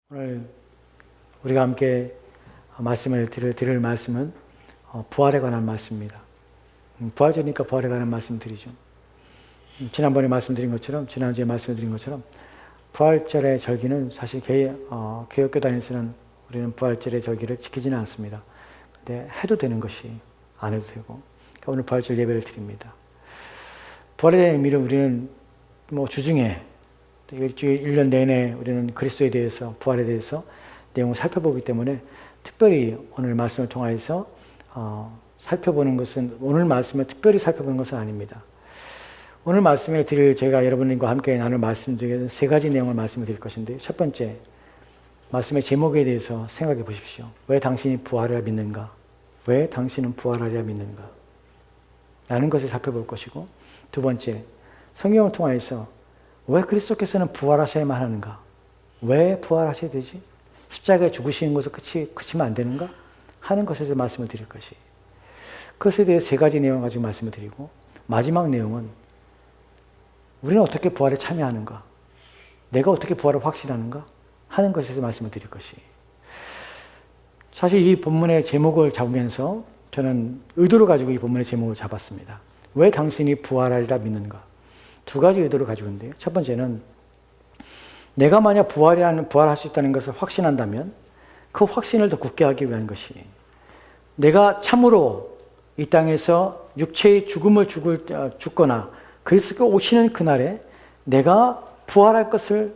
오늘 우리가 함께 말씀을 드릴 말씀은 부활에 관한 말씀입니다. 부활절이니까 부활에 관한 말씀 드리죠. 지난번에 말씀드린 것처럼, 지난주에 말씀드린 것처럼 부활절의 절기는 사실 개혁교단에서는 우리는 부활절의 절기를 지키지는 않습니다. 근데 해도 되는 것이 안 해도 되고, 그러니까 오늘 부활절 예배를 드립니다. 부활에 대한 의미를 우리는 주중에 일주일 1년 내내 우리는 그리스도에 대해서, 부활에 대해서 내용을 살펴보기 때문에 특별히 오늘 말씀을 통해서 살펴보는 것은, 오늘 말씀을 특별히 살펴보는 것은 아닙니다. 오늘 말씀에 제가 여러분과 함께 나눌 말씀중에 세 가지 내용을 말씀을 드릴 것인데, 첫 번째, 말씀의 제목에 대해서 생각해 보십시오. 왜 당신이 부활을 믿는가? 왜 당신은 부활하리라 믿는가? 라는 것을 살펴볼 것이고, 두 번째, 성경을 통하여서 왜 그리스도께서는 부활하셔야만 하는가? 왜 부활하셔야 되지? 십자가에 죽으시는 것을 그치면 안 되는가? 하는 것에 대해서 말씀을 드릴 것이. 그것에 대해 세 가지 내용을 가지고 말씀을 드리고, 마지막 내용은 우리는 어떻게 부활에 참여하는가? 내가 어떻게 부활을 확신하는가? 하는 것에 대해서 말씀을 드릴 것이. 사실 이 본문의 제목을 잡으면서 저는 의도를 가지고 이 본문의 제목을 잡았습니다. 왜 당신이 부활하리라 믿는가? 두 가지 의도를 가지고 있는데요. 첫 번째는 내가 만약 부활할 수 있다는 것을 확신한다면 그 확신을 더 굳게 하기 위한 것이, 내가 참으로 이 땅에서 육체의 죽음을 죽거나 그리스도가 오시는 그날에 내가 부활할 것을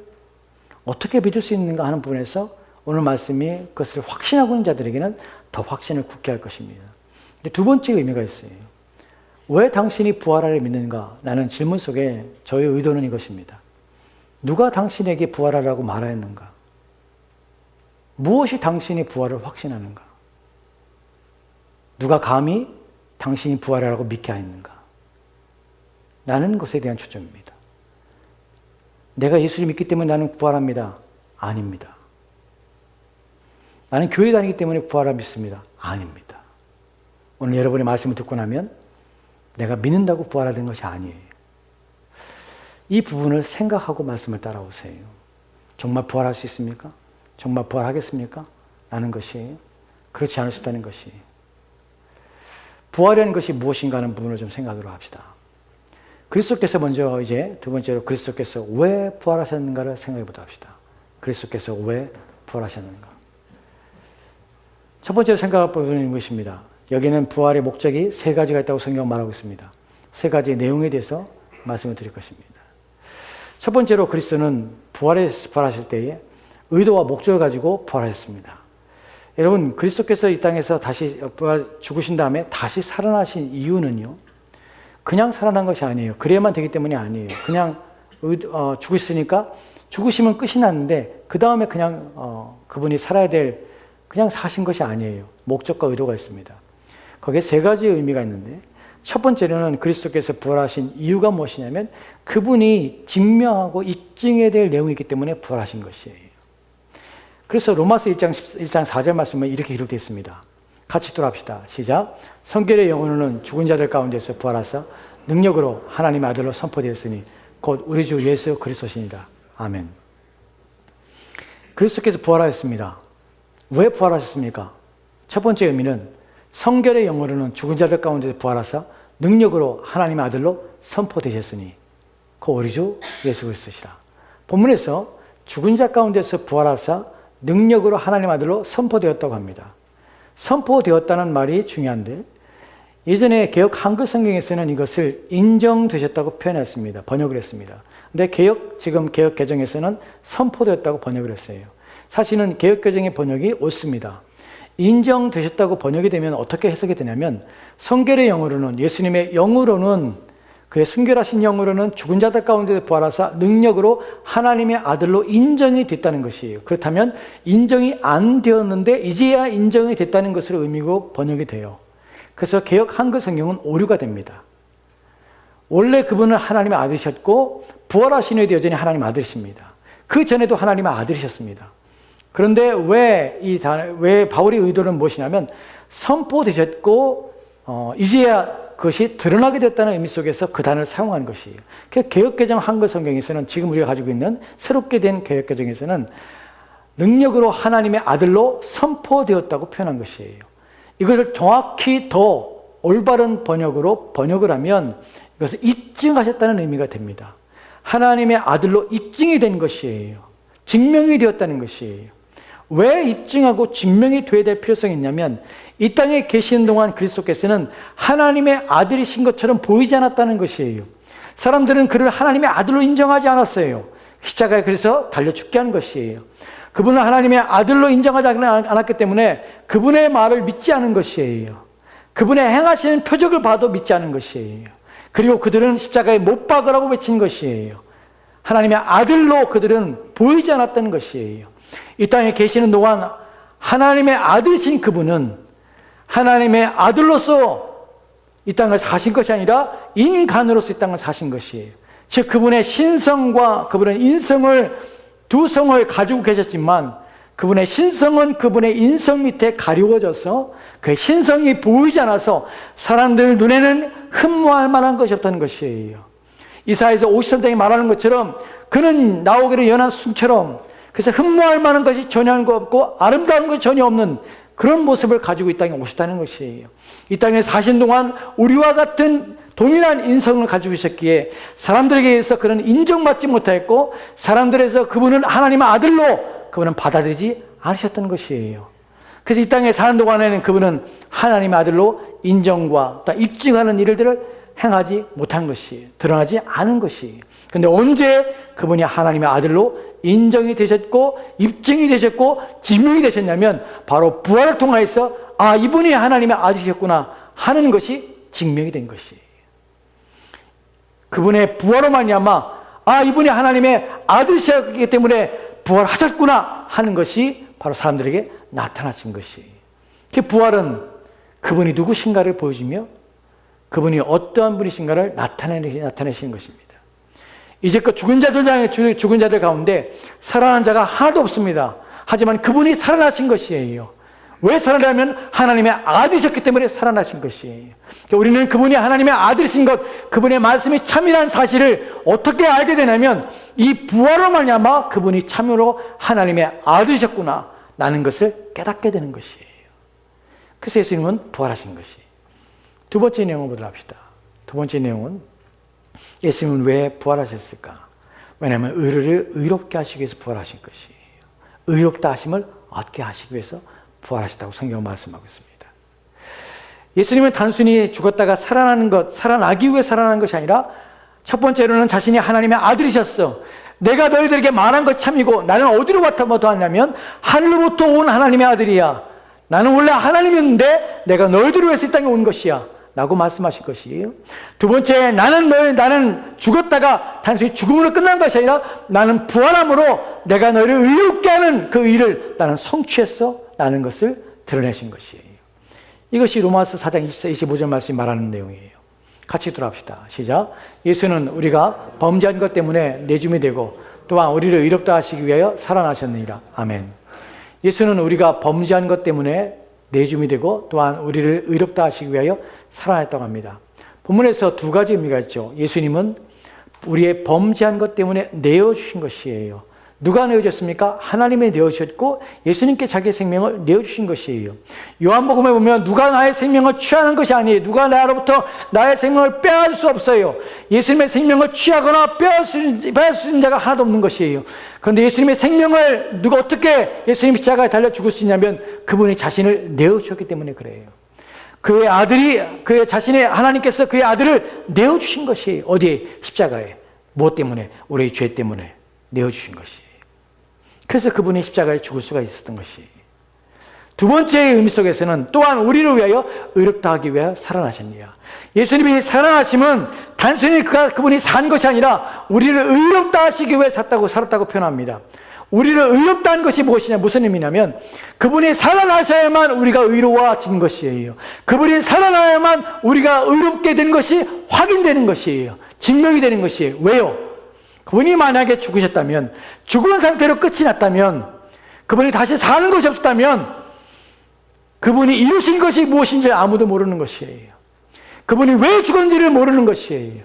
어떻게 믿을 수 있는가 하는 부분에서 오늘 말씀이 그것을 확신하고 있는 자들에게는 더 확신을 굳게 할 것입니다. 근데 두 번째 의미가 있어요. 왜 당신이 부활하리라 믿는가? 라는 질문 속에 저의 의도는 이것입니다. 누가 당신에게 부활하라고 말하였는가? 무엇이 당신이 부활을 확신하는가? 누가 감히 당신이 부활하라고 믿게 하였는가? 라는 것에 대한 초점입니다. 내가 예수를 믿기 때문에 나는 부활합니다. 아닙니다. 나는 교회 다니기 때문에 부활을 믿습니다. 아닙니다. 오늘 여러분의 말씀을 듣고 나면 내가 믿는다고 부활하는 것이 아니에요. 이 부분을 생각하고 말씀을 따라오세요. 정말 부활할 수 있습니까? 정말 부활하겠습니까? 라는 것이, 그렇지 않을 수 있다는 것이, 부활이라는 것이 무엇인가 하는 부분을 좀 생각하도록 합시다. 그리스도께서 먼저, 이제 두 번째로 그리스도께서 왜 부활하셨는가를 생각해 보도록 합시다. 그리스도께서 왜 부활하셨는가? 첫 번째로 생각할 부분은 것입니다. 여기는 부활의 목적이 세 가지가 있다고 성경은 말하고 있습니다. 세 가지의 내용에 대해서 말씀을 드릴 것입니다. 첫 번째로 그리스도는 부활하실 때에 의도와 목적을 가지고 부활하셨습니다. 여러분, 그리스도께서 이 땅에서 다시 죽으신 다음에 다시 살아나신 이유는요, 그냥 살아난 것이 아니에요. 그래야만 되기 때문이 아니에요. 그냥 죽으시니까 죽으시면 끝이 났는데 그 다음에 그냥 그분이 살아야 될, 그냥 사신 것이 아니에요. 목적과 의도가 있습니다. 거기에 세 가지의 의미가 있는데, 첫 번째로는 그리스도께서 부활하신 이유가 무엇이냐면 그분이 증명하고 입증해야 될 내용이 있기 때문에 부활하신 것이에요. 그래서 로마서 1장 4절 말씀은 이렇게 기록되어 있습니다. 같이 돌아합시다. 시작. 성결의 영혼은 죽은 자들 가운데서 부활하사 능력으로 하나님의 아들로 선포되었으니 곧 우리 주 예수 그리스도시니라. 아멘. 그리스도께서 부활하셨습니다. 왜 부활하셨습니까? 첫 번째 의미는 성결의 영으로는 죽은 자들 가운데서 부활하사 능력으로 하나님의 아들로 선포되셨으니 그 우리 주 예수 그리스도시라. 본문에서 죽은 자 가운데서 부활하사 능력으로 하나님의 아들로 선포되었다고 합니다. 선포되었다는 말이 중요한데, 예전에 개역 한글 성경에서는 이것을 인정되셨다고 표현했습니다. 번역을 했습니다. 근데 지금 개역 개정에서는 선포되었다고 번역을 했어요. 사실은 개역 개정의 번역이 옳습니다. 인정되셨다고 번역이 되면 어떻게 해석이 되냐면, 성결의 영으로는, 예수님의 영으로는, 그의 순결하신 영으로는 죽은 자들 가운데 부활하사 능력으로 하나님의 아들로 인정이 됐다는 것이에요. 그렇다면 인정이 안 되었는데 이제야 인정이 됐다는 것을 의미고 번역이 돼요. 그래서 개역 한글 성경은 오류가 됩니다. 원래 그분은 하나님의 아들이셨고 부활하신 후에도 여전히 하나님의 아들이십니다. 그 전에도 하나님의 아들이셨습니다. 그런데 왜 바울의 의도는 무엇이냐면, 선포되셨고 이제야 그것이 드러나게 됐다는 의미 속에서 그 단어를 사용하는 것이에요. 개역개정 한글 성경에서는, 지금 우리가 가지고 있는 새롭게 된 개역개정에서는 능력으로 하나님의 아들로 선포되었다고 표현한 것이에요. 이것을 정확히 더 올바른 번역으로 번역을 하면 이것을 입증하셨다는 의미가 됩니다. 하나님의 아들로 입증이 된 것이에요. 증명이 되었다는 것이에요. 왜 입증하고 증명이 되어야 될 필요성이 있냐면 이 땅에 계시는 동안 그리스도께서는 하나님의 아들이신 것처럼 보이지 않았다는 것이에요. 사람들은 그를 하나님의 아들로 인정하지 않았어요. 십자가에 그래서 달려 죽게 한 것이에요. 그분은 하나님의 아들로 인정하지 않았기 때문에 그분의 말을 믿지 않은 것이에요. 그분의 행하시는 표적을 봐도 믿지 않은 것이에요. 그리고 그들은 십자가에 못 박으라고 외친 것이에요. 하나님의 아들로 그들은 보이지 않았다는 것이에요. 이 땅에 계시는 동안 하나님의 아들이신 그분은 하나님의 아들로서 이 땅을 사신 것이 아니라 인간으로서 이 땅을 사신 것이에요. 즉 그분의 신성과 그분의 인성을 두 성을 가지고 계셨지만 그분의 신성은 그분의 인성 밑에 가리워져서 그의 신성이 보이지 않아서 사람들 눈에는 흠모할 만한 것이 없다는 것이에요. 이사야서 53장이 말하는 것처럼 그는 나오기를 연한 순처럼 그래서 흠모할 만한 것이 전혀 없고 아름다운 것이 전혀 없는 그런 모습을 가지고 이 땅에 오셨다는 것이에요. 이 땅에 사신 동안 우리와 같은 동일한 인성을 가지고 있었기에 사람들에게 의해서 그는 인정받지 못했고 사람들에서 그분은 하나님의 아들로 그분은 받아들이지 않으셨던 것이에요. 그래서 이 땅에 사는 동안에는 그분은 하나님의 아들로 인정과 또 입증하는 일들을 행하지 못한 것이에요. 드러나지 않은 것이에요. 그런데 언제 그분이 하나님의 아들로 인정이 되셨고 입증이 되셨고 증명이 되셨냐면 바로 부활을 통하여서 아 이분이 하나님의 아들이셨구나 하는 것이 증명이 된 것이에요. 그분의 부활로 말미암아 아 이분이 하나님의 아들이셨기 때문에 부활하셨구나 하는 것이 바로 사람들에게 나타나신 것이에요. 그 부활은 그분이 누구신가를 보여주며 그분이 어떠한 분이신가를 나타내시는 것입니다. 이제껏 죽은 자들 가운데 살아난 자가 하나도 없습니다. 하지만 그분이 살아나신 것이에요. 왜 살아나면 하나님의 아들이셨기 때문에 살아나신 것이에요. 우리는 그분이 하나님의 아들이신 것, 그분의 말씀이 참이라는 사실을 어떻게 알게 되냐면 이 부활로 말미암아 그분이 참으로 하나님의 아들이셨구나 라는 것을 깨닫게 되는 것이에요. 그래서 예수님은 부활하신 것이에요. 두 번째 내용을 보도록 합시다. 두 번째 내용은 예수님은 왜 부활하셨을까? 왜냐하면 의를 의롭게 하시기 위해서 부활하신 것이에요. 의롭다 하심을 얻게 하시기 위해서 부활하셨다고 성경은 말씀하고 있습니다. 예수님은 단순히 죽었다가 살아나기 위해 살아난 것이 아니라 첫 번째로는 자신이 하나님의 아들이셨어. 내가 너희들에게 말한 것 참이고 나는 어디로 왔냐면 하늘로부터 온 하나님의 아들이야. 나는 원래 하나님이었는데 내가 너희들을 위해서 이 땅에 온 것이야 라고 말씀하실 것이에요. 두 번째, 나는 죽었다가 단순히 죽음으로 끝난 것이 아니라 나는 부활함으로 내가 너희를 의롭게 하는 그 일을 나는 성취했어 라는 것을 드러내신 것이에요. 이것이 로마서 4장 24, 25절 말씀이 말하는 내용이에요. 같이 돌아갑시다. 시작. 예수는 우리가 범죄한 것 때문에 내줌이 되고 또한 우리를 의롭다 하시기 위하여 살아나셨느니라. 아멘. 예수는 우리가 범죄한 것 때문에 내줌이 되고 또한 우리를 의롭다 하시기 위하여 살아났다고 합니다. 본문에서 두 가지 의미가 있죠. 예수님은 우리의 범죄한 것 때문에 내어주신 것이에요. 누가 내어줬습니까? 하나님이 내어주셨고 예수님께 자기의 생명을 내어주신 것이에요. 요한복음에 보면 누가 나의 생명을 취하는 것이 아니에요. 누가 나로부터 나의 생명을 빼앗을 수 없어요. 예수님의 생명을 취하거나 빼앗을 수 있는 자가 하나도 없는 것이에요. 그런데 예수님의 생명을 누가 어떻게 예수님 십자가에 달려 죽을 수 있냐면 그분이 자신을 내어주셨기 때문에 그래요. 그의 자신의 하나님께서 그의 아들을 내어주신 것이 어디에? 십자가에. 무엇 때문에? 우리의 죄 때문에 내어주신 것이에요. 그래서 그분이 십자가에 죽을 수가 있었던 것이에요. 두 번째의 의미 속에서는 또한 우리를 위하여 의롭다 하기 위하여 살아나셨느냐. 예수님이 살아나심은 단순히 그분이 산 것이 아니라 우리를 의롭다 하시기 위해 살았다고 표현합니다. 우리를 의롭다 한 것이 무엇이냐, 무슨 의미냐면 그분이 살아나셔야만 우리가 의로워진 것이에요. 그분이 살아나야만 우리가 의롭게 된 것이 확인되는 것이에요. 증명이 되는 것이에요. 왜요? 그분이 만약에 죽으셨다면, 죽은 상태로 끝이 났다면, 그분이 다시 사는 것이 없었다면 그분이 이루신 것이 무엇인지 아무도 모르는 것이에요. 그분이 왜 죽었는지를 모르는 것이에요.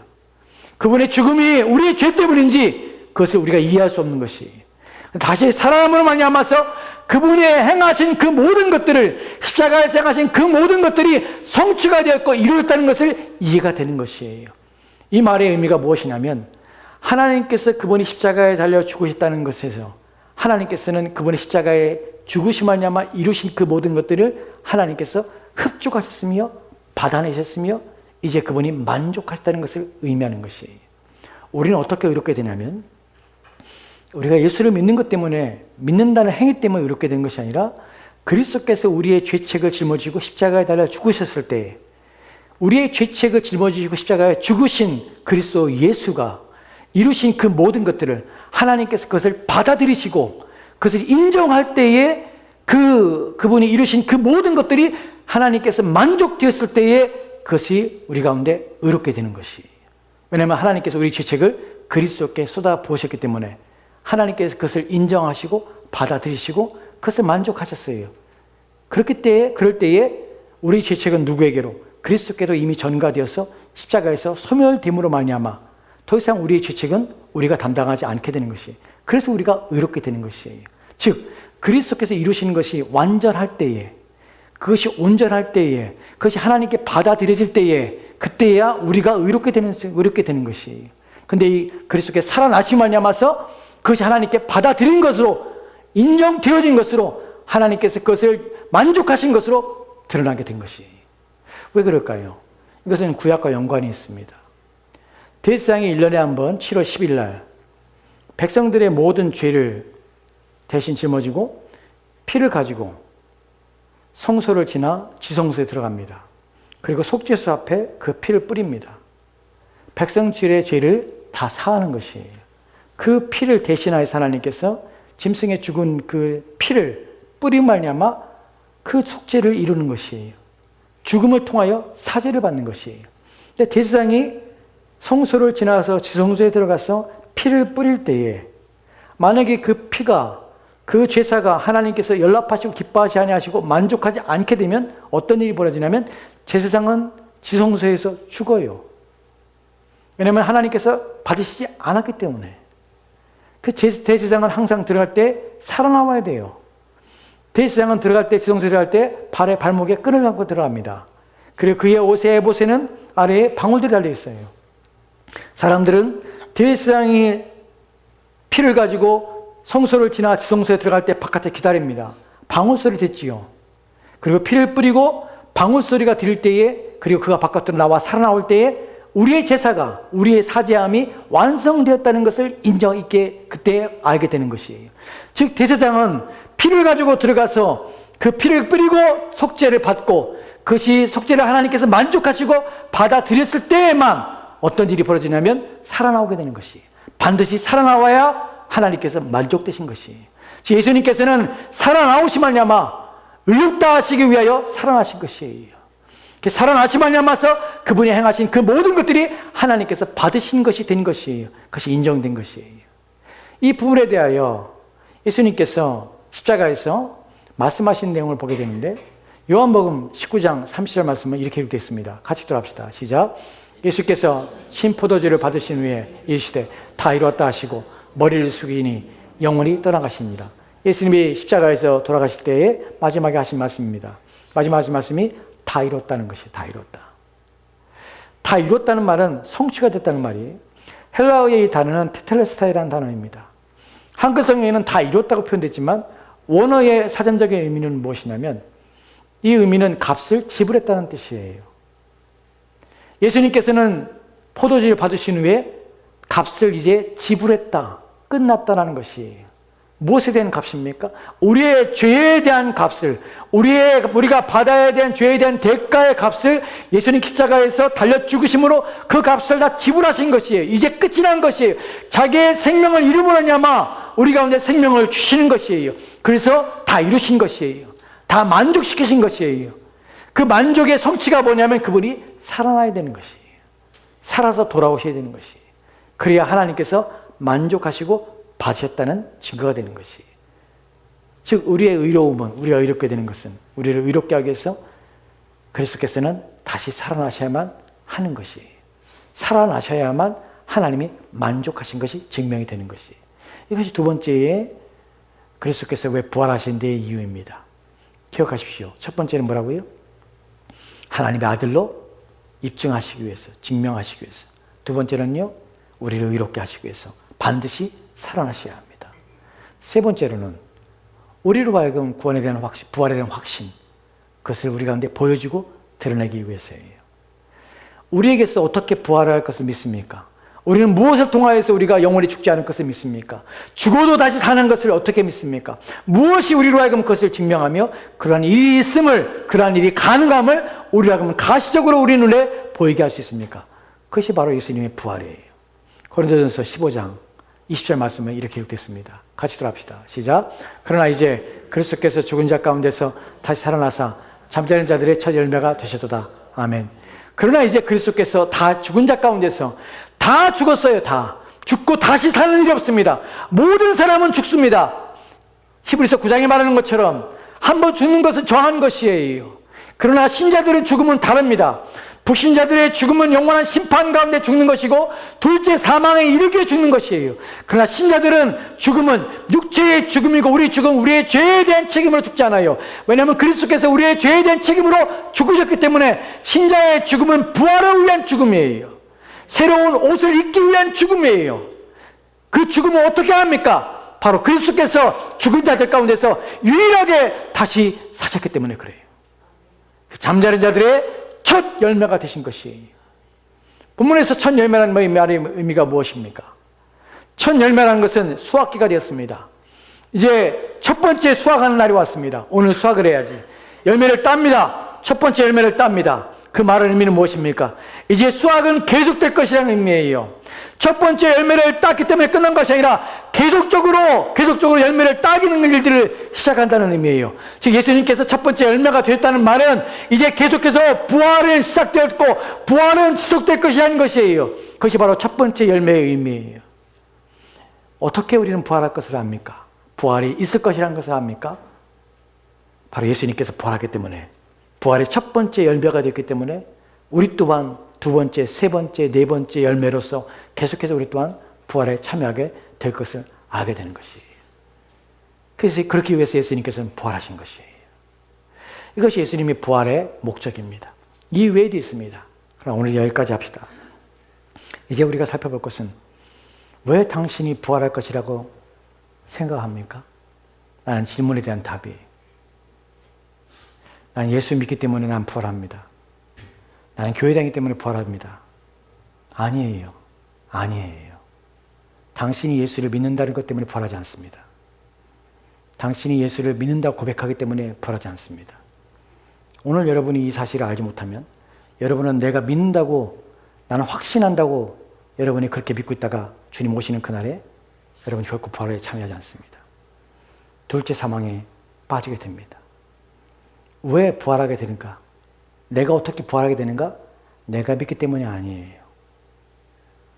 그분의 죽음이 우리의 죄 때문인지 그것을 우리가 이해할 수 없는 것이에요. 다시 살아남으로 말미암아서 그분이 행하신 그 모든 것들을, 십자가에서 행하신 그 모든 것들이 성취가 되었고 이루어졌다는 것을 이해가 되는 것이에요. 이 말의 의미가 무엇이냐면, 하나님께서 그분이 십자가에 달려 죽으셨다는 것에서 하나님께서는 그분의 십자가에 죽으심 말미암아 이루신 그 모든 것들을 하나님께서 흡족하셨으며 받아내셨으며 이제 그분이 만족하셨다는 것을 의미하는 것이에요. 우리는 어떻게 의롭게 되냐면, 우리가 예수를 믿는 것 때문에, 믿는다는 행위 때문에 의롭게 된 것이 아니라 그리스도께서 우리의 죄책을 짊어지고 십자가에 달려 죽으셨을 때, 우리의 죄책을 짊어지시고 십자가에 죽으신 그리스도 예수가 이루신 그 모든 것들을 하나님께서 그것을 받아들이시고 그것을 인정할 때에 그분이 이루신 그 모든 것들이 하나님께서 만족되었을 때에 그것이 우리 가운데 의롭게 되는 것이에요. 왜냐하면 하나님께서 우리 죄책을 그리스도께 쏟아 부으셨기 때문에 하나님께서 그것을 인정하시고 받아들이시고 그것을 만족하셨어요. 그럴 때에 우리 죄책은 누구에게로? 그리스도께로 이미 전가되어서 십자가에서 소멸됨으로 말미암아 더 이상 우리의 죄책은 우리가 담당하지 않게 되는 것이에요. 그래서 우리가 의롭게 되는 것이에요. 즉 그리스도께서 이루신 것이 완전할 때에, 그것이 온전할 때에, 그것이 하나님께 받아들여질 때에, 그때야 우리가 의롭게 되는 것이에요. 근데 이 그리스도께서 살아나심 말미암아서 그것이 하나님께 받아들인 것으로, 인정되어진 것으로, 하나님께서 그것을 만족하신 것으로 드러나게 된 것이에요. 왜 그럴까요? 이것은 구약과 연관이 있습니다. 대제사장이 1년에 한 번 7월 10일 날 백성들의 모든 죄를 대신 짊어지고 피를 가지고 성소를 지나 지성소에 들어갑니다. 그리고 속죄소 앞에 그 피를 뿌립니다. 백성들의 죄를 다 사하는 것이에요. 그 피를 대신하여서 하나님께서 짐승의 죽은 그 피를 뿌린 말미암아 그 속죄를 이루는 것이에요. 죽음을 통하여 사죄를 받는 것이에요. 근데 대제사장이 성소를 지나서 지성소에 들어가서 피를 뿌릴 때에 만약에 그 피가, 그 제사가 하나님께서 연락하시고 기뻐하지 아니하시고 만족하지 않게 되면 어떤 일이 벌어지냐면 제사장은 지성소에서 죽어요. 왜냐하면 하나님께서 받으시지 않았기 때문에. 그 대제사장은 항상 들어갈 때 살아나와야 돼요. 대제사장은 들어갈 때, 지성소에 들어갈 때 발목에 끈을 감고 들어갑니다. 그리고 그의 옷의 에봇에는 아래에 방울들이 달려 있어요. 사람들은 대제사장이 피를 가지고 성소를 지나 지성소에 들어갈 때 바깥에 기다립니다. 방울소리 듣지요. 그리고 피를 뿌리고 방울소리가 들릴 때에, 그리고 그가 바깥으로 나와 살아나올 때에 우리의 제사가, 우리의 사죄함이 완성되었다는 것을 인정 있게 그때 알게 되는 것이에요. 즉 대제사장은 피를 가지고 들어가서 그 피를 뿌리고 속죄를 받고 그것이 속죄를 하나님께서 만족하시고 받아들였을 때에만 어떤 일이 벌어지냐면 살아나오게 되는 것이에요. 반드시 살아나와야 하나님께서 만족되신 것이에요. 예수님께서는 살아나오시 말미암아 의롭다 하시기 위하여 살아나신 것이에요. 살아나시 말미암아서 그분이 행하신 그 모든 것들이 하나님께서 받으신 것이 된 것이에요. 그것이 인정된 것이에요. 이 부분에 대하여 예수님께서 십자가에서 말씀하신 내용을 보게 되는데 요한복음 19장 30절 말씀은 이렇게 기록되어 있습니다. 같이 들어갑시다. 시작. 예수께서 신포도주를 받으신 후에 이르시되 다 이루었다 하시고 머리를 숙이니 영원히 떠나가시니라. 예수님이 십자가에서 돌아가실 때에 마지막에 하신 말씀입니다. 마지막 하신 말씀이 다 이뤘다는 것이 다 이뤘다. 다 이뤘다는 말은 성취가 됐다는 말이에요. 헬라어의 이 단어는 테텔레스타이라는 단어입니다. 한글 성경에는 다 이뤘다고 표현됐지만 원어의 사전적인 의미는 무엇이냐면 이 의미는 값을 지불했다는 뜻이에요. 예수님께서는 포도주를 받으신 후에 값을 이제 지불했다, 끝났다라는 것이에요. 무엇에 대한 값입니까? 우리의 죄에 대한 값을, 우리가 받아야 되는 죄에 대한 대가의 값을 예수님 십자가에서 달려 죽으심으로 그 값을 다 지불하신 것이에요. 이제 끝이 난 것이에요. 자기의 생명을 이루므로냐마 우리 가운데 생명을 주시는 것이에요. 그래서 다 이루신 것이에요. 다 만족시키신 것이에요. 그 만족의 성취가 뭐냐면 그분이 살아나야 되는 것이에요. 살아서 돌아오셔야 되는 것이에요. 그래야 하나님께서 만족하시고 받으셨다는 증거가 되는 것이에요. 즉 우리의 의로움은, 우리가 의롭게 되는 것은, 우리를 의롭게 하기 위해서 그리스도께서는 다시 살아나셔야만 하는 것이에요. 살아나셔야만 하나님이 만족하신 것이 증명이 되는 것이에요. 이것이 두 번째의 그리스도께서 왜 부활하신 데의 이유입니다. 기억하십시오. 첫 번째는 뭐라고요? 하나님의 아들로 입증하시기 위해서, 증명하시기 위해서. 두 번째는요, 우리를 의롭게 하시기 위해서 반드시 살아나셔야 합니다. 세 번째로는 우리로 하여금 구원에 대한 확신, 부활에 대한 확신, 그것을 우리 가운데 보여주고 드러내기 위해서예요. 우리에게서 어떻게 부활할 것을 믿습니까? 우리는 무엇을 통하여서 우리가 영원히 죽지 않을 것을 믿습니까? 죽어도 다시 사는 것을 어떻게 믿습니까? 무엇이 우리로 하여금 그것을 증명하며 그러한 일이 있음을, 그러한 일이 가능함을 우리로 하여금 가시적으로 우리 눈에 보이게 할 수 있습니까? 그것이 바로 예수님의 부활이에요. 고린도전서 15장 20절 말씀에 이렇게 기록됐습니다. 같이 들어갑시다. 시작. 그러나 이제 그리스도께서 죽은 자 가운데서 다시 살아나사 잠자는 자들의 첫 열매가 되셨도다. 아멘. 그러나 이제 그리스도께서 다 죽은 자 가운데서 다 죽었어요. 다 죽고 다시 사는 일이 없습니다. 모든 사람은 죽습니다. 히브리서 9장에 말하는 것처럼 한번 죽는 것은 정한 것이에요. 그러나 신자들의 죽음은 다릅니다. 불신자들의 죽음은 영원한 심판 가운데 죽는 것이고 둘째 사망에 이르게 죽는 것이에요. 그러나 신자들은 죽음은 육체의 죽음이고 우리 죽음은 우리의 죄에 대한 책임으로 죽지 않아요. 왜냐하면 그리스도께서 우리의 죄에 대한 책임으로 죽으셨기 때문에 신자의 죽음은 부활을 위한 죽음이에요. 새로운 옷을 입기 위한 죽음이에요. 그 죽음은 어떻게 합니까? 바로 그리스도께서 죽은 자들 가운데서 유일하게 다시 사셨기 때문에 그래요. 잠자는 자들의 첫 열매가 되신 것이에요. 본문에서 첫 열매라는 말의 의미가 무엇입니까? 첫 열매라는 것은 수확기가 되었습니다. 이제 첫 번째 수확하는 날이 왔습니다. 오늘 수확을 해야지. 열매를 땁니다. 첫 번째 열매를 땁니다. 그 말의 의미는 무엇입니까? 이제 수확은 계속될 것이라는 의미예요. 첫 번째 열매를 땄기 때문에 끝난 것이 아니라 계속적으로 열매를 따기는 일들을 시작한다는 의미예요. 즉 예수님께서 첫 번째 열매가 됐다는 말은 이제 계속해서 부활은 시작되었고 부활은 지속될 것이라는 것이에요. 그것이 바로 첫 번째 열매의 의미예요. 어떻게 우리는 부활할 것을 압니까? 부활이 있을 것이라는 것을 압니까? 바로 예수님께서 부활하기 때문에, 부활의 첫 번째 열매가 됐기 때문에 우리 또한 두 번째, 세 번째, 네 번째 열매로서 계속해서 우리 또한 부활에 참여하게 될 것을 알게 되는 것이에요. 그래서 그렇기 위해서 예수님께서는 부활하신 것이에요. 이것이 예수님의 부활의 목적입니다. 이 외에도 있습니다. 그럼 오늘 여기까지 합시다. 이제 우리가 살펴볼 것은 왜 당신이 부활할 것이라고 생각합니까? 라는 질문에 대한 답이에요. 난 예수 믿기 때문에 난 부활합니다. 나는 교회 다니기 때문에 부활합니다. 아니에요. 아니에요. 당신이 예수를 믿는다는 것 때문에 부활하지 않습니다. 당신이 예수를 믿는다고 고백하기 때문에 부활하지 않습니다. 오늘 여러분이 이 사실을 알지 못하면 여러분은 내가 믿는다고, 나는 확신한다고 여러분이 그렇게 믿고 있다가 주님 오시는 그날에 여러분 결코 부활에 참여하지 않습니다. 둘째 사망에 빠지게 됩니다. 왜 부활하게 되는가? 내가 어떻게 부활하게 되는가? 내가 믿기 때문이 아니에요.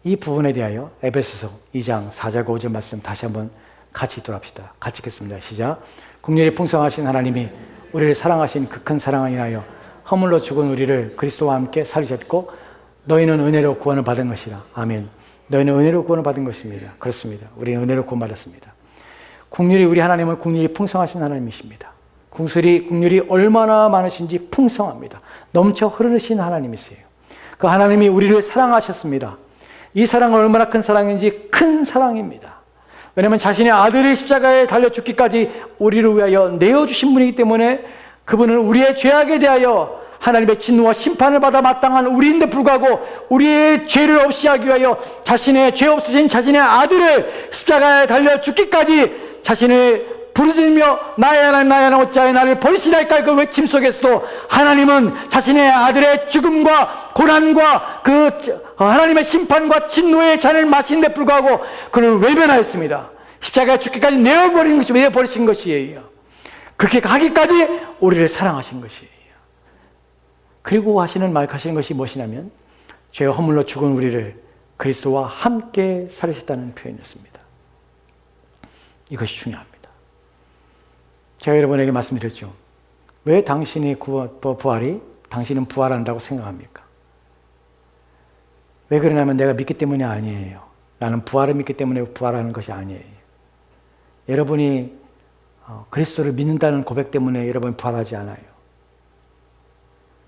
이 부분에 대하여 에베소서 2장 4절 5절 말씀 다시 한번 같이 읽도록합시다. 같이 읽겠습니다. 시작. 긍휼이 풍성하신 하나님이 우리를 사랑하신 그 큰 사랑을 인하여 허물로 죽은 우리를 그리스도와 함께 살리셨고 너희는 은혜로 구원을 받은 것이라. 아멘. 너희는 은혜로 구원을 받은 것입니다. 그렇습니다. 우리는 은혜로 구원받았습니다. 긍휼이, 우리 하나님은 긍휼이 풍성하신 하나님이십니다. 긍휼이 얼마나 많으신지 풍성합니다. 넘쳐 흐르신 하나님이세요. 그 하나님이 우리를 사랑하셨습니다. 이 사랑은 얼마나 큰 사랑인지 큰 사랑입니다. 왜냐하면 자신의 아들의 십자가에 달려 죽기까지 우리를 위하여 내어주신 분이기 때문에 그분은 우리의 죄악에 대하여 하나님의 진노와 심판을 받아 마땅한 우리인데 불구하고 우리의 죄를 없이 하기 위하여 자신의 죄 없으신 자신의 아들을 십자가에 달려 죽기까지 자신을 부르짖으며 나의 하나님 나의 하나님 어찌하여 나를 버리시나이까 그 외침 속에서도 하나님은 자신의 아들의 죽음과 고난과 그 하나님의 심판과 진노의 잔을 마신 데 불구하고 그를 외면하였습니다. 십자가에 죽기까지 내어버리신 것이에요. 그렇게 하기까지 우리를 사랑하신 것이에요. 그리고 하시는 것이 무엇이냐면 죄와 허물로 죽은 우리를 그리스도와 함께 살리셨다는 표현이었습니다. 이것이 중요합니다. 제가 여러분에게 말씀드렸죠. 왜 당신의 당신은 부활한다고 생각합니까? 왜 그러냐면 내가 믿기 때문이 아니에요. 나는 부활을 믿기 때문에 부활하는 것이 아니에요. 여러분이 그리스도를 믿는다는 고백 때문에 여러분 부활하지 않아요.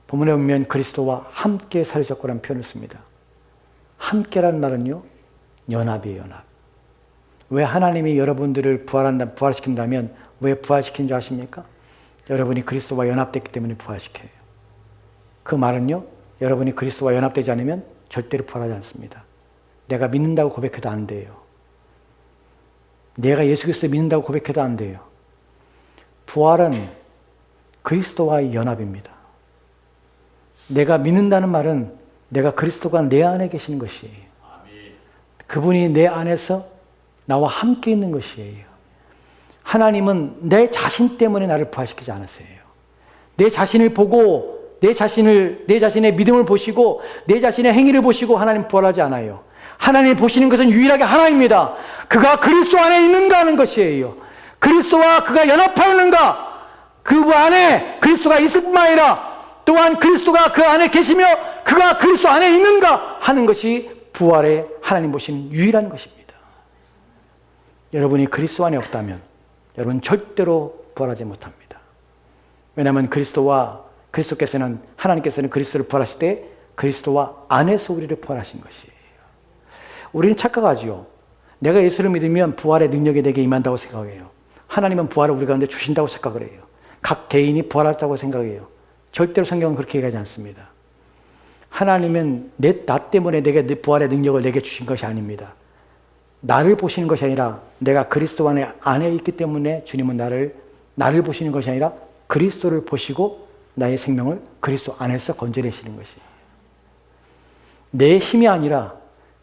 본문에 보면 그리스도와 함께 살으셨고라는 표현을 씁니다. 함께라는 말은요, 연합이에요, 연합. 왜 하나님이 여러분들을 부활시킨다면 왜 부활시킨 줄 아십니까? 여러분이 그리스도와 연합됐기 때문에 부활시켜요. 그 말은요, 여러분이 그리스도와 연합되지 않으면 절대로 부활하지 않습니다. 내가 믿는다고 고백해도 안 돼요. 내가 예수 그리스도를 믿는다고 고백해도 안 돼요. 부활은 그리스도와의 연합입니다. 내가 믿는다는 말은 내가 그리스도가 내 안에 계시는 것이에요. 그분이 내 안에서 나와 함께 있는 것이에요. 하나님은 내 자신 때문에 나를 부활시키지 않았어요. 내 자신을 보고 내 자신의 믿음을 보시고 내 자신의 행위를 보시고 하나님 부활하지 않아요. 하나님이 보시는 것은 유일하게 하나입니다. 그가 그리스도 안에 있는가 하는 것이에요. 그리스도와 그가 연합하였는가? 그 안에 그리스도가 있을 뿐만 아니라 또한 그리스도가 그 안에 계시며 그가 그리스도 안에 있는가 하는 것이 부활의 하나님 보시는 유일한 것입니다. 여러분이 그리스도 안에 없다면 여러분 절대로 부활하지 못합니다. 왜냐하면 하나님께서는 그리스도를 부활하실 때 그리스도와 안에서 우리를 부활하신 것이에요. 우리는 착각하지요. 내가 예수를 믿으면 부활의 능력이 내게 임한다고 생각해요. 하나님은 부활을 우리 가운데 주신다고 생각을 해요. 각 개인이 부활했다고 생각해요. 절대로 성경은 그렇게 얘기하지 않습니다. 하나님은 나 때문에 내게 부활의 능력을 내게 주신 것이 아닙니다. 나를 보시는 것이 아니라 내가 그리스도 안에 있기 때문에 주님은 나를 보시는 것이 아니라 그리스도를 보시고 나의 생명을 그리스도 안에서 건져내시는 것이에요. 내 힘이 아니라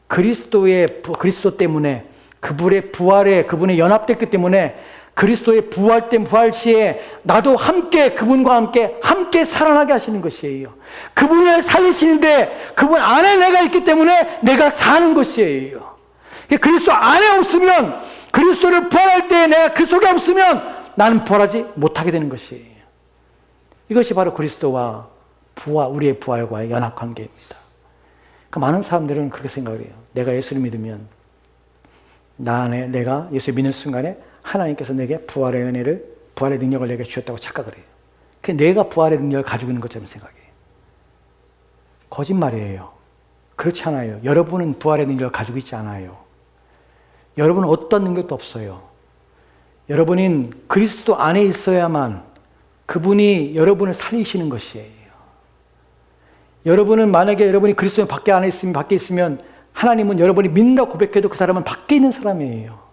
그리스도 때문에 그분의 연합됐기 때문에 그리스도의 부활 시에 나도 그분과 함께 살아나게 하시는 것이에요. 그분을 살리시는데 그분 안에 내가 있기 때문에 내가 사는 것이에요. 그리스도 안에 없으면 그리스도를 부활할 때 내가 그 속에 없으면 나는 부활하지 못하게 되는 것이에요. 이것이 바로 그리스도와 우리의 부활과의 연합관계입니다. 많은 사람들은 그렇게 생각을 해요. 내가 예수를 믿으면 내가 예수를 믿는 순간에 하나님께서 내게 부활의 능력을 내게 주셨다고 착각을 해요. 내가 부활의 능력을 가지고 있는 것처럼 생각해요. 거짓말이에요. 그렇지 않아요. 여러분은 부활의 능력을 가지고 있지 않아요. 여러분은 어떤 능력도 없어요. 여러분은 그리스도 안에 있어야만 그분이 여러분을 살리시는 것이에요. 여러분은 만약에 여러분이 그리스도 밖에 있으면 하나님은 여러분이 믿는다고 고백해도 그 사람은 밖에 있는 사람이에요.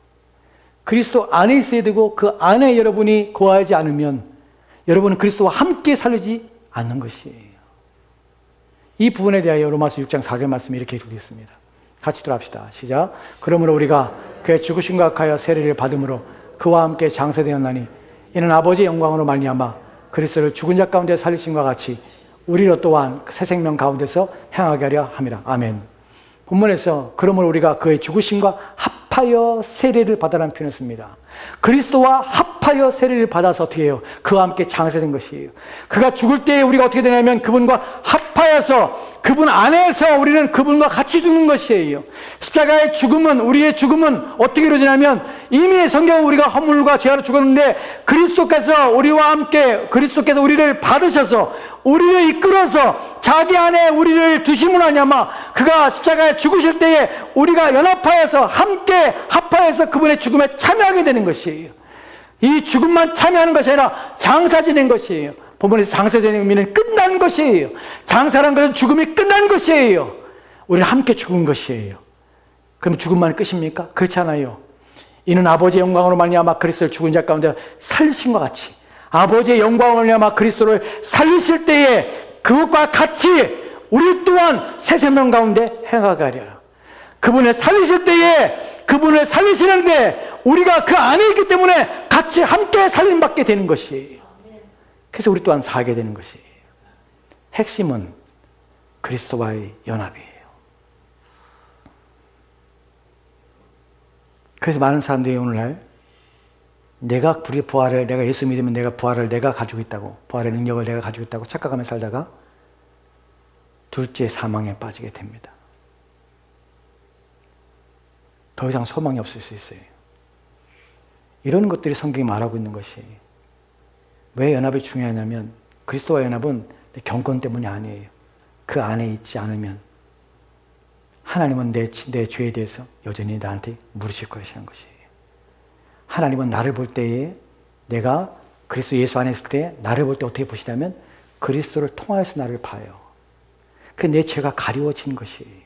그리스도 안에 있어야 되고 그 안에 여러분이 거하지 않으면 여러분은 그리스도와 함께 살지 않는 것이에요. 이 부분에 대하여 로마서 6장 4절 말씀이 이렇게 기록되어 있습니다. 같이 들어갑시다. 시작. 그러므로 우리가 그의 죽으심과 하여 세례를 받음으로 그와 함께 장세되었나니 이는 아버지의 영광으로 말미암아 그리스도를 죽은 자 가운데 살리심과 같이 우리로 또한 새 생명 가운데서 행하게 하려 함이라. 아멘. 본문에서 그러므로 우리가 그의 죽으심과 합하여 세례를 받아라는 표현을 씁니다. 그리스도와 합하여 세례를 받아서 어떻게 해요? 그와 함께 장세된 것이에요. 그가 죽을 때 우리가 어떻게 되냐면 그분과 합하여서 그분 안에서 우리는 그분과 같이 죽는 것이에요. 십자가의 죽음은, 우리의 죽음은 어떻게 이루어지냐면 이미 성경은 우리가 허물과 죄로 죽었는데 그리스도께서 우리를 받으셔서 우리를 이끌어서 자기 안에 우리를 두심으로 하냐마 그가 십자가에 죽으실 때에 우리가 연합하여서 함께 합하여서 그분의 죽음에 참여하게 되는 것이에요. 이 죽음만 참여하는 것이 아니라 장사 지낸 것이에요. 본문에서 장사 지낸 의미는 끝난 것이에요. 장사라는 것은 죽음이 끝난 것이에요. 우리는 함께 죽은 것이에요. 그럼 죽음만 끝입니까? 그렇지 않아요. 이는 아버지의 영광으로 말미암아 그리스도를 죽은 자 가운데 살리신 것 같이 아버지의 영광으로 말미암아 그리스도를 살리실 때에 그것과 같이 우리 또한 새 생명 가운데 행하게 하리라. 그분을 살리실 때에 그분을 살리시는데 우리가 그 안에 있기 때문에 같이 함께 살림받게 되는 것이에요. 그래서 우리 또한 살게 되는 것이에요. 핵심은 그리스도와의 연합이에요. 그래서 많은 사람들이 오늘날 내가 예수 믿으면 내가 부활을 내가 가지고 있다고, 부활의 능력을 내가 가지고 있다고 착각하며 살다가 둘째 사망에 빠지게 됩니다. 더 이상 소망이 없을 수 있어요. 이런 것들이 성경이 말하고 있는 것이. 왜 연합이 중요하냐면 그리스도와 연합은 내 경건 때문이 아니에요. 그 안에 있지 않으면 하나님은 내 죄에 대해서 여전히 나한테 물으실 것이라는 것이에요. 하나님은 나를 볼 때에 내가 그리스도 예수 안에 있을 때 나를 볼 때 어떻게 보시냐면 그리스도를 통하여서 나를 봐요. 그 내 죄가 가리워진 것이에요.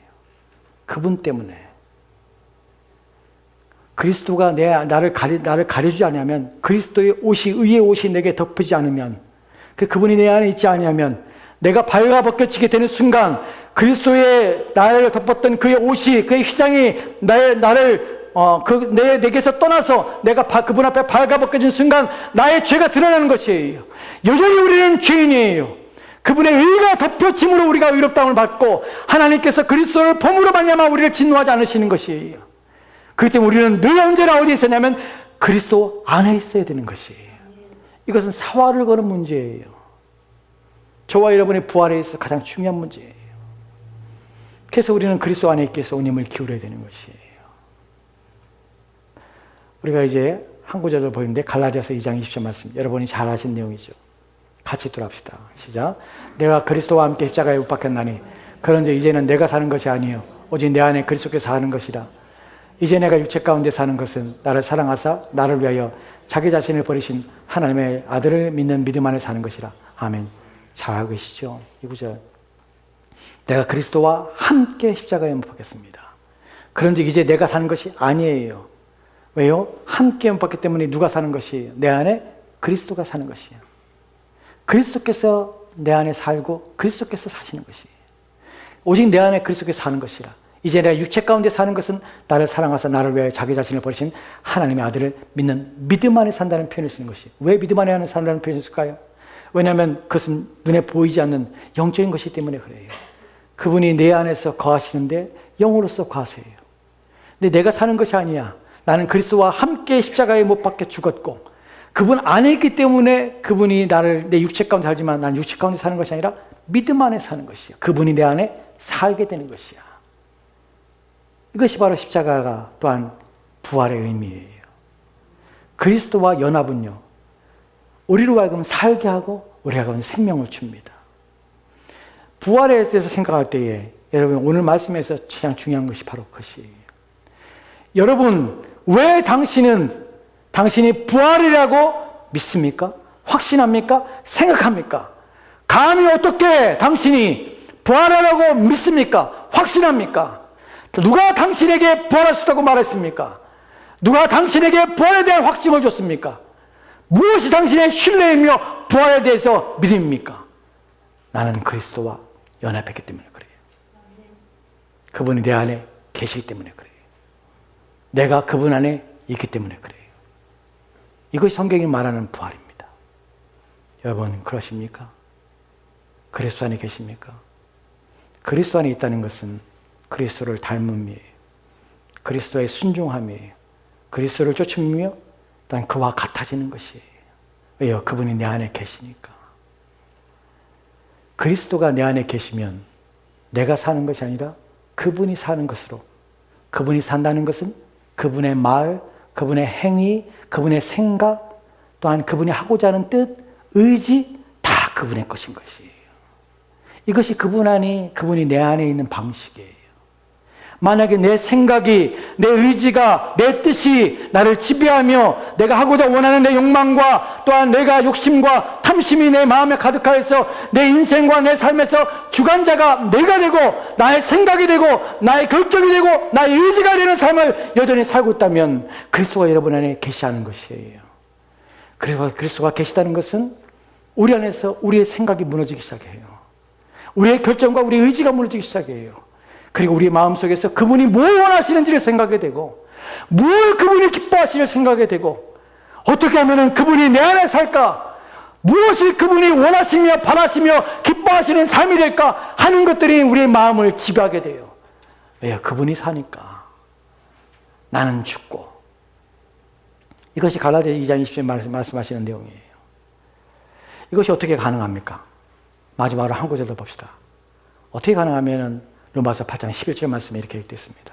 그분 때문에. 그리스도가 나를 가려주지 않으면 그리스도의 옷이 의의 옷이 내게 덮이지 않으면 그분이 내 안에 있지 않으면 내가 발가 벗겨지게 되는 순간 그리스도의 나를 덮었던 그의 옷이 그의 휘장이 내게서 떠나서 내가 그분 앞에 발가 벗겨진 순간 나의 죄가 드러나는 것이에요. 여전히 우리는 죄인이에요. 그분의 의가 덮여짐으로 우리가 의롭다함을 받고 하나님께서 그리스도를 범으로 말미암아 우리를 진노하지 않으시는 것이에요. 그렇기 때문에 우리는 늘 언제나 어디에 있었냐면 그리스도 안에 있어야 되는 것이에요. 이것은 사활을 거는 문제예요. 저와 여러분의 부활에 있어 가장 중요한 문제예요. 그래서 우리는 그리스도 안에 있기 위해서 온힘을 기울여야 되는 것이에요. 우리가 이제 한 구절을 보는데 갈라디아서 2장 20절 말씀, 여러분이 잘 아신 내용이죠. 같이 돌아봅시다. 시작. 내가 그리스도와 함께 십자가에 못 박혔나니 그런즉 이제는 내가 사는 것이 아니요 오직 내 안에 그리스도께서 사는 것이라. 이제 내가 육체 가운데 사는 것은 나를 사랑하사 나를 위하여 자기 자신을 버리신 하나님의 아들을 믿는 믿음 안에 사는 것이라. 아멘. 잘 알고 계시죠? 이 구절. 내가 그리스도와 함께 십자가에 못 박혔습니다. 그런즉 이제 내가 사는 것이 아니에요. 왜요? 함께 못 박혔기 때문에 누가 사는 것이에요? 내 안에 그리스도가 사는 것이에요. 그리스도께서 내 안에 살고 그리스도께서 사시는 것이에요. 오직 내 안에 그리스도께서 사는 것이라. 이제 내가 육체 가운데 사는 것은 나를 사랑하사 나를 위하여 자기 자신을 버리신 하나님의 아들을 믿는 믿음 안에 산다는 표현을 쓰는 것이에요. 왜 믿음 안에 산다는 표현을 쓸까요? 왜냐하면 그것은 눈에 보이지 않는 영적인 것이기 때문에 그래요. 그분이 내 안에서 거하시는데 영으로서 거하세요. 근데 내가 사는 것이 아니야. 나는 그리스도와 함께 십자가에 못 박혀 죽었고 그분 안에 있기 때문에 그분이 나를 내 육체 가운데 살지만 나는 육체 가운데 사는 것이 아니라 믿음 안에 사는 것이야. 그분이 내 안에 살게 되는 것이야. 이것이 바로 십자가가 또한 부활의 의미예요. 그리스도와 연합은요, 우리로 하여금 살게 하고 우리로 하여금 생명을 줍니다. 부활에 대해서 생각할 때에 여러분 오늘 말씀에서 가장 중요한 것이 바로 그것이에요. 여러분 왜 당신이 부활이라고 믿습니까? 확신합니까? 생각합니까? 감히 어떻게 당신이 부활하라고 믿습니까? 확신합니까? 누가 당신에게 부활할 수 있다고 말했습니까? 누가 당신에게 부활에 대한 확증을 줬습니까? 무엇이 당신의 신뢰이며 부활에 대해서 믿음입니까? 나는 그리스도와 연합했기 때문에 그래요. 그분이 내 안에 계시기 때문에 그래요. 내가 그분 안에 있기 때문에 그래요. 이것이 성경이 말하는 부활입니다. 여러분 그러십니까? 그리스도 안에 계십니까? 그리스도 안에 있다는 것은 그리스도를 닮음이에요. 그리스도의 순종함이에요. 그리스도를 쫓으며 또한 그와 같아지는 것이에요. 왜요? 그분이 내 안에 계시니까. 그리스도가 내 안에 계시면 내가 사는 것이 아니라 그분이 사는 것으로, 그분이 산다는 것은 그분의 말, 그분의 행위, 그분의 생각, 또한 그분이 하고자 하는 뜻, 의지 다 그분의 것인 것이에요. 이것이 그분이 내 안에 있는 방식이에요. 만약에 내 생각이, 내 의지가, 내 뜻이 나를 지배하며 내가 하고자 원하는 내 욕망과 또한 내가 욕심과 탐심이 내 마음에 가득하여서 내 인생과 내 삶에서 주관자가 내가 되고 나의 생각이 되고 나의 결정이 되고 나의 의지가 되는 삶을 여전히 살고 있다면 그리스도가 여러분 안에 계시하는 것이에요. 그리고 그리스도가 계시다는 것은 우리 안에서 우리의 생각이 무너지기 시작해요. 우리의 결정과 우리의 의지가 무너지기 시작해요. 그리고 우리 마음속에서 그분이 뭘 원하시는지를 생각하게 되고 뭘 그분이 기뻐하시를 생각하게 되고 어떻게 하면 그분이 내 안에 살까? 무엇이 그분이 원하시며 바라시며 기뻐하시는 삶이 될까? 하는 것들이 우리의 마음을 지배하게 돼요. 왜요? 그분이 사니까. 나는 죽고. 이것이 갈라디아 2장 20절 말씀하시는 내용이에요. 이것이 어떻게 가능합니까? 마지막으로 한 구절 더 봅시다. 어떻게 가능하면 로마서 8장 11절 말씀에 이렇게 되어 있습니다.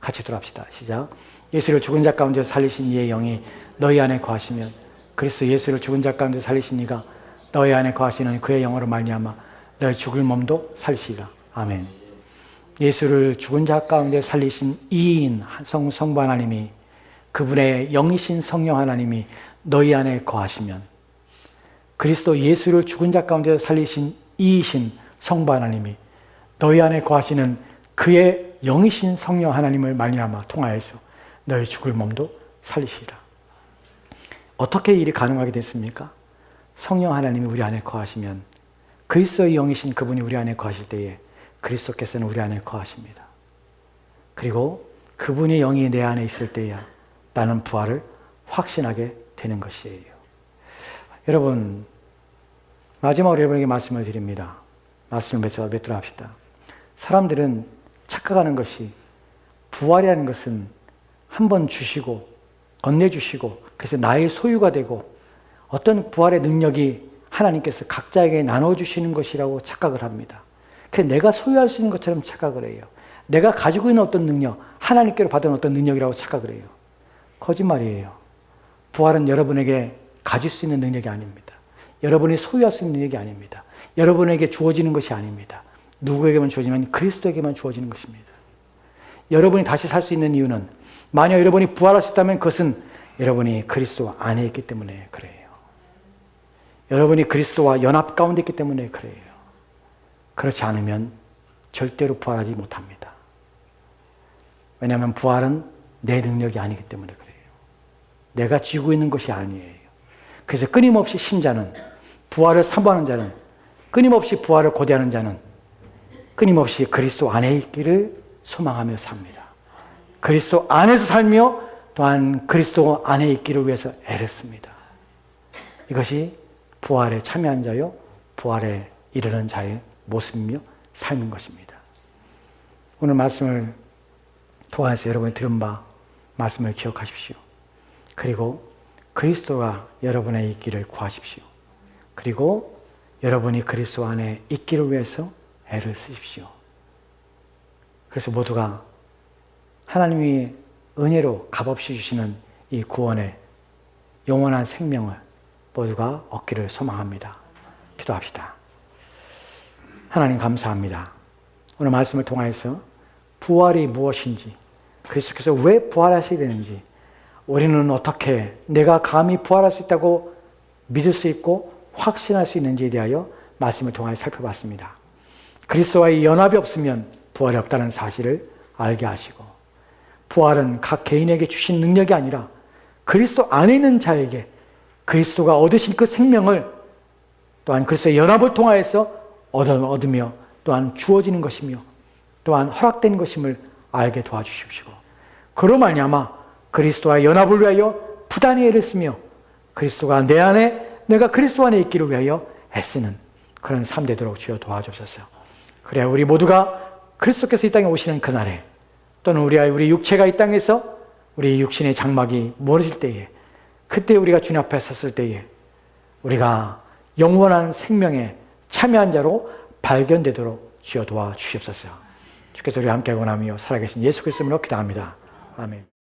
같이 돌아합시다. 시작. 예수를 죽은 자 가운데서 살리신 이의 영이 너희 안에 거하시면 그리스도 예수를 죽은 자 가운데서 살리신 이가 너희 안에 거하시는 그의 영으로 말미암아 너희 죽을 몸도 살리시리라. 아멘. 예수를 죽은 자 가운데 살리신 이인 성부 하나님이, 그분의 영이신 성령 하나님이 너희 안에 거하시면, 그리스도 예수를 죽은 자 가운데 살리신 이이신 성부 하나님이 너희 안에 거하시는 그의 영이신 성령 하나님을 말미암아 통하여서 너희 죽을 몸도 살리시리라. 어떻게 일이 가능하게 됐습니까? 성령 하나님이 우리 안에 거하시면, 그리스도의 영이신 그분이 우리 안에 거하실 때에 그리스도께서는 우리 안에 거하십니다. 그리고 그분의 영이 내 안에 있을 때야 나는 부활을 확신하게 되는 것이에요. 여러분, 마지막으로 여러분에게 말씀을 드립니다. 말씀을 맺도록 합시다. 사람들은 착각하는 것이, 부활이라는 것은 한 번 주시고 건네주시고 그래서 나의 소유가 되고 어떤 부활의 능력이 하나님께서 각자에게 나눠주시는 것이라고 착각을 합니다. 그래서 내가 소유할 수 있는 것처럼 착각을 해요. 내가 가지고 있는 어떤 능력, 하나님께로 받은 어떤 능력이라고 착각을 해요. 거짓말이에요. 부활은 여러분에게 가질 수 있는 능력이 아닙니다. 여러분이 소유할 수 있는 능력이 아닙니다. 여러분에게 주어지는 것이 아닙니다. 누구에게만 주어지면 그리스도에게만 주어지는 것입니다. 여러분이 다시 살 수 있는 이유는, 만약 여러분이 부활할 수 있다면 그것은 여러분이 그리스도 안에 있기 때문에 그래요. 여러분이 그리스도와 연합 가운데 있기 때문에 그래요. 그렇지 않으면 절대로 부활하지 못합니다. 왜냐하면 부활은 내 능력이 아니기 때문에 그래요. 내가 쥐고 있는 것이 아니에요. 그래서 끊임없이 신자는, 부활을 사모하는 자는, 끊임없이 부활을 고대하는 자는 끊임없이 그리스도 안에 있기를 소망하며 삽니다. 그리스도 안에서 살며 또한 그리스도 안에 있기를 위해서 애를 씁니다. 이것이 부활에 참여한 자요, 부활에 이르는 자의 모습이며 삶인 것입니다. 오늘 말씀을 통해서 여러분이 들은 바 말씀을 기억하십시오. 그리고 그리스도가 여러분의 있기를 구하십시오. 그리고 여러분이 그리스도 안에 있기를 위해서 애를 쓰십시오. 그래서 모두가 하나님이 은혜로 값없이 주시는 이 구원의 영원한 생명을 모두가 얻기를 소망합니다. 기도합시다. 하나님 감사합니다. 오늘 말씀을 통해서 부활이 무엇인지, 그리스도께서 왜 부활하셔야 되는지, 우리는 어떻게 내가 감히 부활할 수 있다고 믿을 수 있고 확신할 수 있는지에 대하여 말씀을 통해 살펴봤습니다. 그리스도와의 연합이 없으면 부활이 없다는 사실을 알게 하시고, 부활은 각 개인에게 주신 능력이 아니라 그리스도 안에 있는 자에게 그리스도가 얻으신 그 생명을 또한 그리스도의 연합을 통하여서 얻으며 또한 주어지는 것이며 또한 허락된 것임을 알게 도와주십시오. 그로 말미암아 그리스도와 연합을 위하여 부단히 애를 쓰며 그리스도가 내 안에, 내가 그리스도 안에 있기를 위하여 애쓰는 그런 삶 되도록 주여 도와주옵소서. 그래야 우리 모두가 그리스도께서 이 땅에 오시는 그날에, 또는 우리 육체가 이 땅에서 우리 육신의 장막이 멀어질 때에, 그때 우리가 주님 앞에 섰을 때에 우리가 영원한 생명에 참여한 자로 발견되도록 주여 도와주시옵소서. 주께서 우리와 함께 하고 나며 살아계신 예수 그리스도로 기도합니다. 아멘.